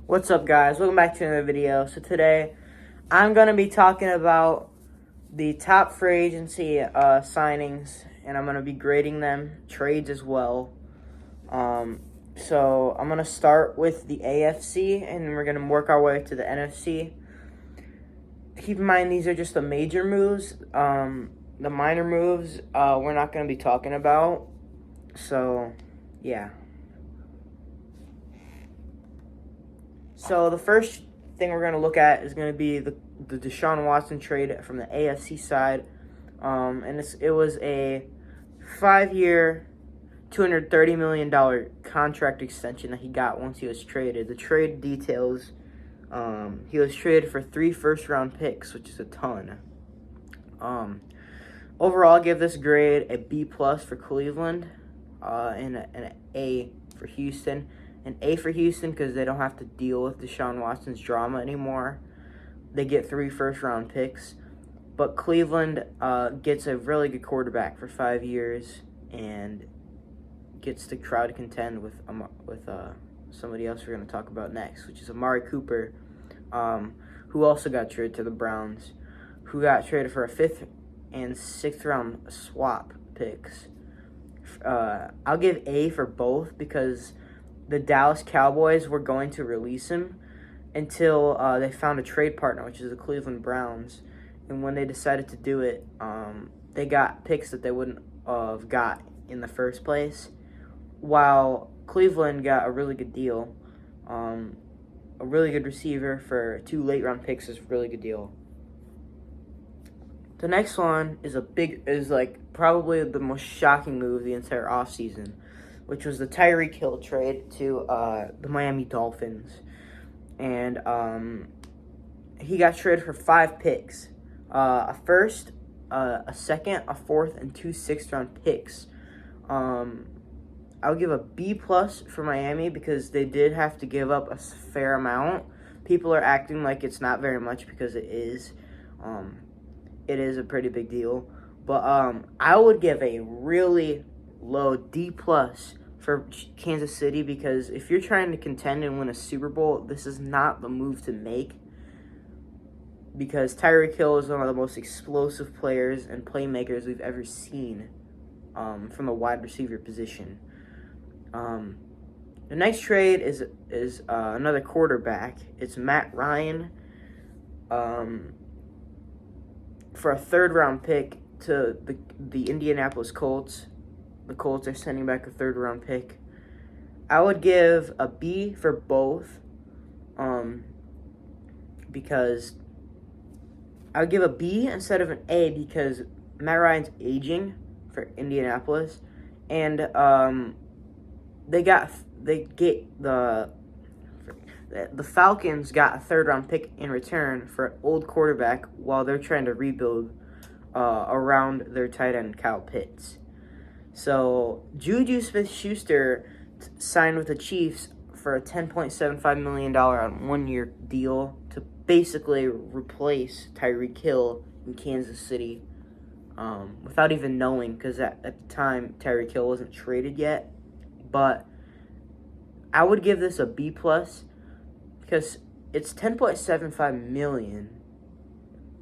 What's up, guys? Welcome back to another video. So today, I'm going to be talking about the top free agency signings, and I'm going to be grading them, trades as well. So I'm going to start with the AFC, and we're going to work our way to the NFC. Keep in mind, these are just the major moves. The minor moves, we're not going to be talking about. So, yeah. So the first thing we're going to look at is going to be the Deshaun Watson trade from the AFC side. And it was a 5-year, $230 million contract extension that he got once he was traded. The trade details, he was traded for 3 first-round picks, which is a ton. Overall, I'll give this grade a B+ for Cleveland and an A for Houston. An A for Houston because they don't have to deal with Deshaun Watson's drama anymore. They get 3 first-round picks. But Cleveland gets a really good quarterback for 5 years and gets to try to contend with somebody else we're going to talk about next, which is Amari Cooper, who also got traded to the Browns, who got traded for a 5th and 6th round swap picks. I'll give A for both because the Dallas Cowboys were going to release him until they found a trade partner, which is the Cleveland Browns. And when they decided to do it, they got picks that they wouldn't have got in the first place, while Cleveland got a really good deal. A really good receiver for 2 late-round picks is a really good deal. The next one is probably the most shocking move of the entire offseason, which was the Tyreek Hill trade to the Miami Dolphins. And he got traded for 5 picks. A first, a second, a 4th, and 2 6th-round picks. I'll give a B+ for Miami because they did have to give up a fair amount. People are acting like it's not very much because it is. It is a pretty big deal. But I would give a really low D+ for Kansas City because if you're trying to contend and win a Super Bowl, this is not the move to make because Tyreek Hill is one of the most explosive players and playmakers we've ever seen from the wide receiver position. The next trade is another quarterback. It's Matt Ryan for a 3rd-round pick to the Indianapolis Colts. The Colts are sending back a 3rd-round pick. I would give a B for both because I would give a B instead of an A because Matt Ryan's aging for Indianapolis, and the Falcons got a 3rd-round pick in return for an old quarterback while they're trying to rebuild around their tight end Kyle Pitts. So Juju Smith-Schuster signed with the Chiefs for a $10.75 million on 1-year deal to basically replace Tyreek Hill in Kansas City without even knowing because at the time Tyreek Hill wasn't traded yet. But I would give this a B+ because it's $10.75 million,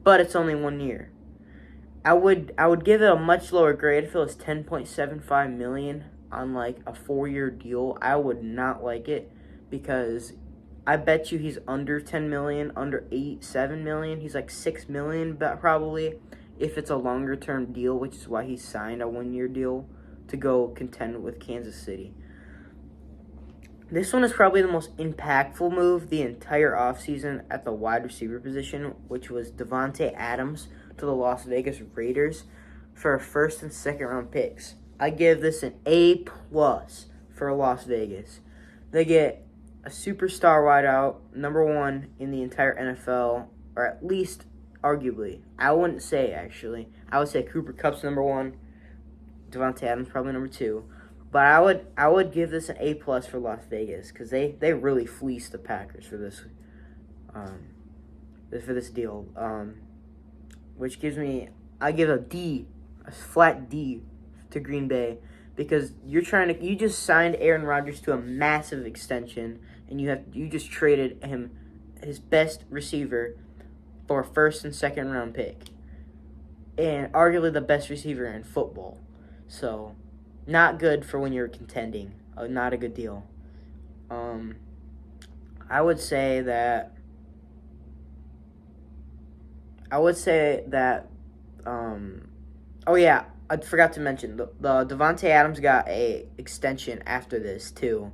but it's only 1 year. I would give it a much lower grade if it was $10.75 million on like a 4-year deal. I would not like it because I bet you he's under 10 million, under 7 million. He's like 6 million probably if it's a longer term deal, which is why he signed a 1-year deal to go contend with Kansas City. This one is probably the most impactful move the entire offseason at the wide receiver position, which was Devonte Adams to the Las Vegas Raiders for 1st and 2nd round picks. I give this an A+ for Las Vegas. They get a superstar wideout, number 1 in the entire NFL, or at least arguably. I wouldn't say actually. I would say Cooper Kupp's number 1, Devonte Adams probably number 2. But I would give this an A+ for Las Vegas because they really fleeced the Packers for this deal. Which gives me, I give a D, a flat D to Green Bay because you just signed Aaron Rodgers to a massive extension and you just traded him his best receiver for a first and second round pick, and arguably the best receiver in football. So, not good for when you're contending. Not a good deal. I would say that. Oh yeah, I forgot to mention the Devonte Adams got a extension after this too.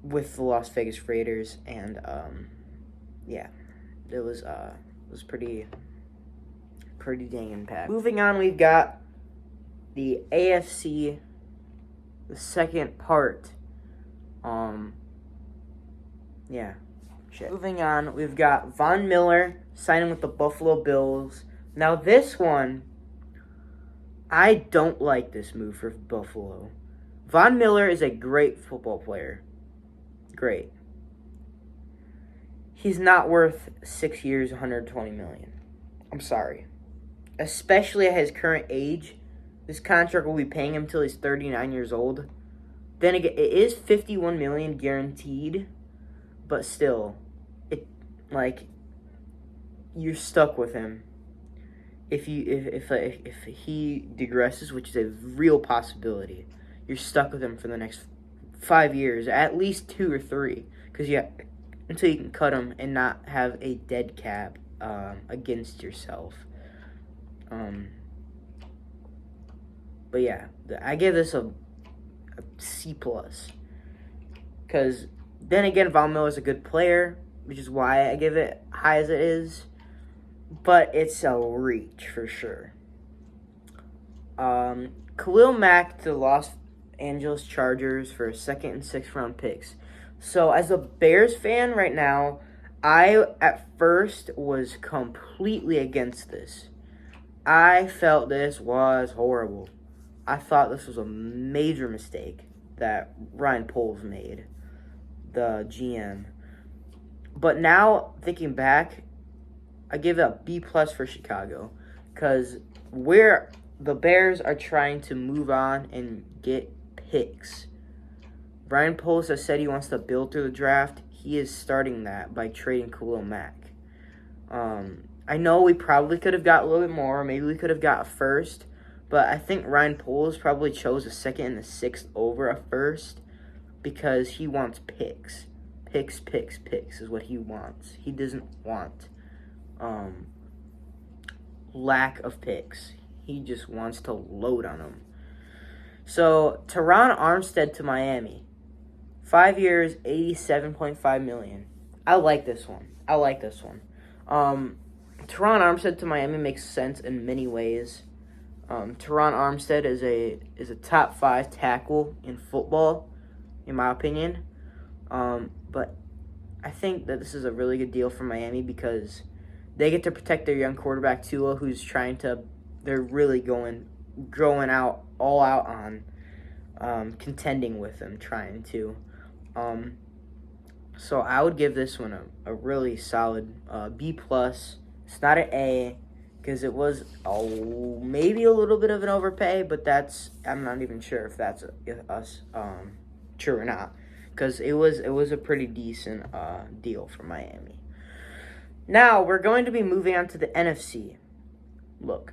With the Las Vegas Raiders, and yeah, it was pretty dang impact. Moving on, we've got the AFC, the second part. Yeah. Shit. Moving on, we've got Von Miller signing with the Buffalo Bills. Now this one, I don't like this move for Buffalo. Von Miller is a great football player. Great. He's not worth 6 years, $120 million. I'm sorry. Especially at his current age. This contract will be paying him till he's 39 years old. Then again, it is $51 million guaranteed, but still, you're stuck with him. If he digresses, which is a real possibility, you're stuck with him for the next 5 years, at least 2 or 3, until you can cut him and not have a dead cap against yourself. But yeah, I give this a C+. Because then again, Von Miller is a good player, which is why I give it high as it is. But it's a reach for sure. Khalil Mack to the Los Angeles Chargers for a second and sixth round picks. So as a Bears fan right now, I at first was completely against this. I felt this was horrible. I thought this was a major mistake that Ryan Poles made, the GM. But now, thinking back, I give it a B+ for Chicago, because where the Bears are trying to move on and get picks. Ryan Poles has said he wants to build through the draft. He is starting that by trading Khalil Mack. I know we probably could have got a little bit more. Maybe we could have got a first. But I think Ryan Poles probably chose a second and a sixth over a first because he wants picks. Picks is what he wants. He doesn't want lack of picks. He just wants to load on them. So, Tyron Armstead to Miami. 5 years, $87.5 million. I like this one. Tyron Armstead to Miami makes sense in many ways. Tyron Armstead is a top 5 tackle in football, in my opinion. But I think that this is a really good deal for Miami because they get to protect their young quarterback Tua, who's they're really going all out on contending with them, trying to. So I would give this one a really solid B+. It's not an A because it was maybe a little bit of an overpay, but I'm not even sure if that's true or not, because it was a pretty decent deal for Miami. Now we're going to be moving on to the NFC. Look,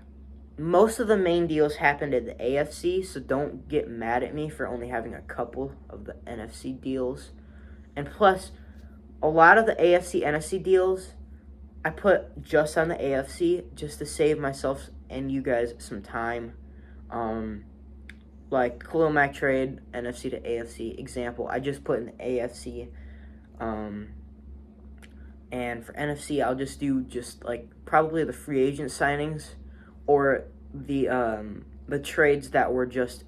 most of the main deals happened in the AFC, so don't get mad at me for only having a couple of the NFC deals. And plus, a lot of the AFC, NFC deals, I put just on the AFC just to save myself and you guys some time. Like Khalil Mack trade, NFC to AFC example, I just put in the AFC. And for NFC, I'll just do probably the free agent signings or the trades that were just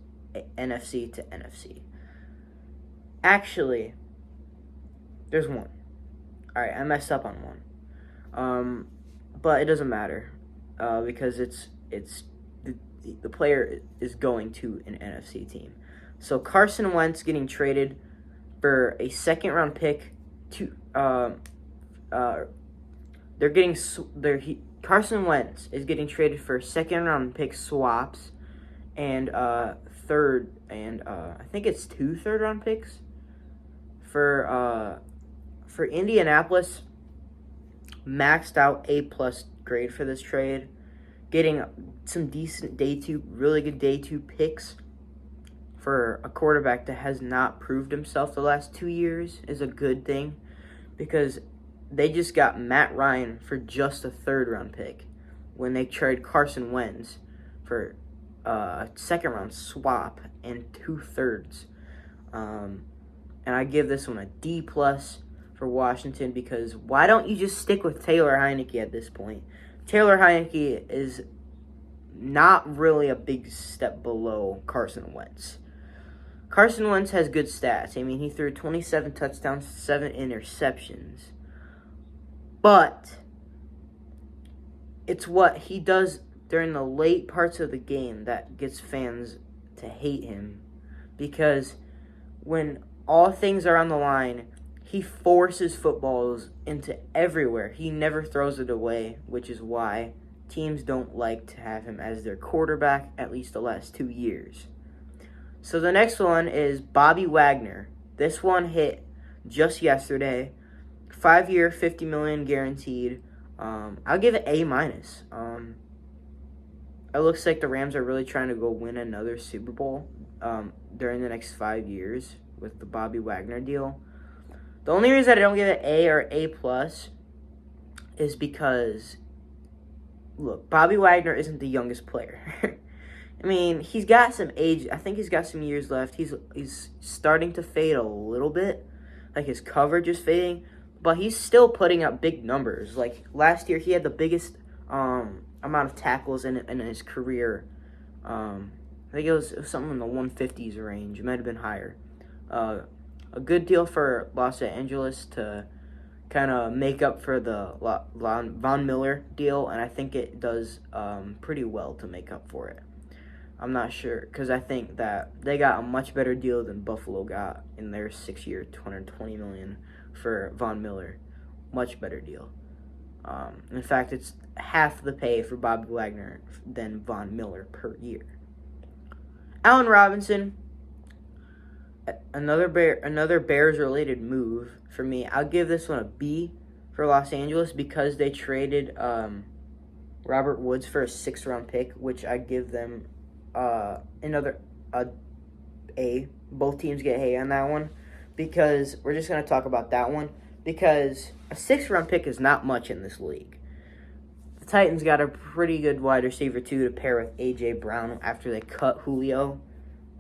NFC to NFC. Actually, there's one. All right, I messed up on one. But it doesn't matter because it's the player is going to an NFC team. So Carson Wentz getting traded for a second round pick to Carson Wentz is getting traded for second round pick swaps and third and I think it's 2 third round picks. For Indianapolis, maxed out A+ grade for this trade. Getting some decent really good day two picks for a quarterback that has not proved himself the last 2 years is a good thing, because they just got Matt Ryan for just a 3rd-round pick when they traded Carson Wentz for a 2nd-round swap and 2/3. And I give this one a D+ for Washington, because why don't you just stick with Taylor Heinicke at this point? Taylor Heinicke is not really a big step below Carson Wentz. Carson Wentz has good stats. I mean, he threw 27 touchdowns, 7 interceptions. But it's what he does during the late parts of the game that gets fans to hate him. Because when all things are on the line, he forces footballs into everywhere. He never throws it away, which is why teams don't like to have him as their quarterback, at least the last 2 years. So the next one is Bobby Wagner. This one hit just yesterday. 5-year, $50 million guaranteed. I'll give it A-. It looks like the Rams are really trying to go win another Super Bowl during the next 5 years with the Bobby Wagner deal. The only reason I don't give it A or A+ is because, look, Bobby Wagner isn't the youngest player. I mean, he's got some age. I think he's got some years left. He's starting to fade a little bit. Like, his coverage is fading. But he's still putting up big numbers. Like, last year, he had the biggest amount of tackles in his career. I think it was something in the 150s range. It might have been higher. A good deal for Los Angeles to kind of make up for the Von Miller deal, and I think it does pretty well to make up for it. I'm not sure, because I think that they got a much better deal than Buffalo got in their 6-year, $220 million for Von Miller. Much better deal. In fact, it's half the pay for Bobby Wagner than Von Miller per year. Allen Robinson, another Bears-related move for me. I'll give this one a B for Los Angeles, because they traded Robert Woods for a 6th-round pick, which I give them another A. Both teams get A on that one, because we're just going to talk about that one, because a 6th-round pick is not much in this league. The Titans got a pretty good wide receiver, too, to pair with A.J. Brown after they cut Julio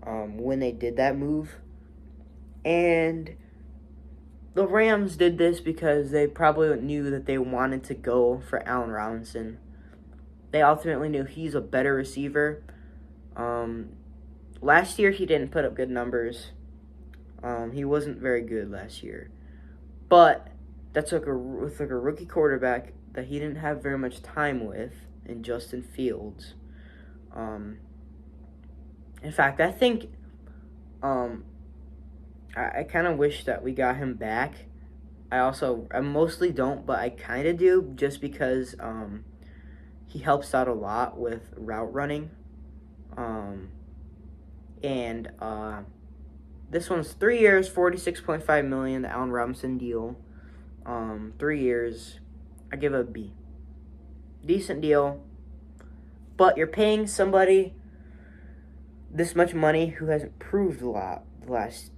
when they did that move. And the Rams did this because they probably knew that they wanted to go for Allen Robinson. They ultimately knew he's a better receiver. Last year, he didn't put up good numbers. He wasn't very good last year. But that's like a rookie quarterback that he didn't have very much time with in Justin Fields. In fact, I think I kind of wish that we got him back. I mostly don't, but I kind of do, just because he helps out a lot with route running. This one's 3 years, $46.5 million, the Allen Robinson deal. 3 years, I give it a B. Decent deal, but you're paying somebody this much money who hasn't proved a lot last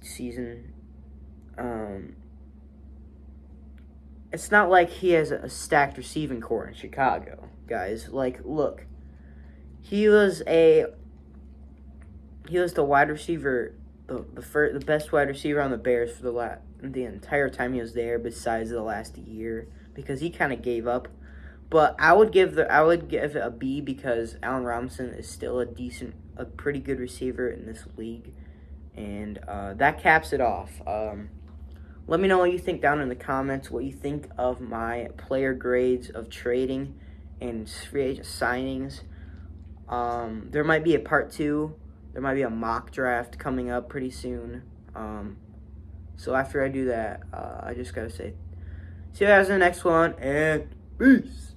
season. It's not like he has a stacked receiving core in Chicago, guys. Like, look, he was the wide receiver, the best wide receiver on the Bears for the entire time he was there, besides the last year, because he kind of gave up. But I would give it a B, because Allen Robinson is still a pretty good receiver in this league, and that caps it off. Let me know what you think down in the comments. What you think of my player grades of trading and free agent signings. There might be a part 2. There might be a mock draft coming up pretty soon. So after I do that, I just gotta say, see you guys in the next one, and peace.